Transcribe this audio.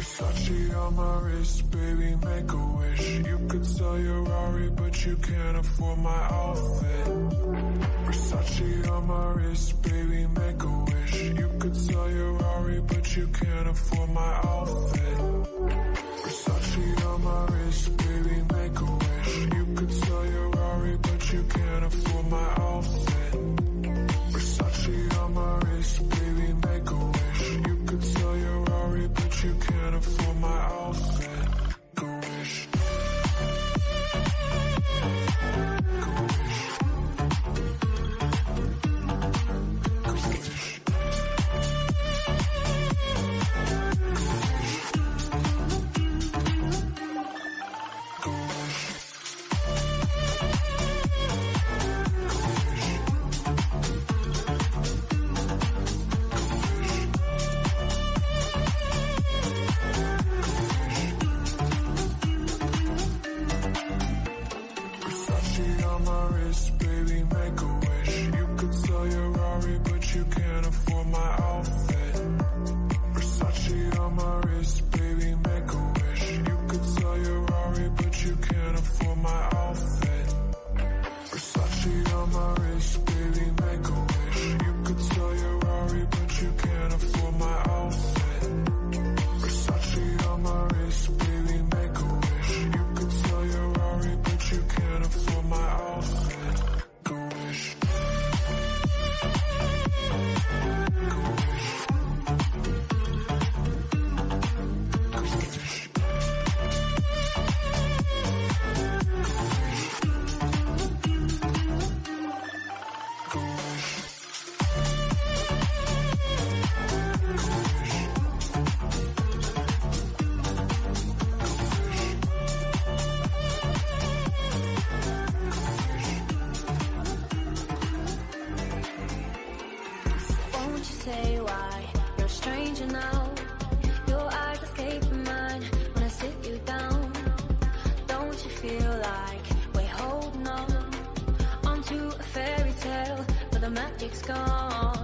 Versace on my wrist, baby, make a wish. You could sell your Rari, but you can't afford my outfit. Versace on my wrist, baby, make a wish. You could sell your Rari, but you can't afford my outfit. Versace on my wrist, baby, make a wish. You could sell your Rari, but you can't afford my outfit. Versace on my wrist, baby, make a wish. You could sell your Rari, but you can't afford my outfit. Go wish. Say why you're a stranger now. Your eyes escape mine when I sit you down. Don't you feel like we're holding on onto a fairy tale, but the magic's gone?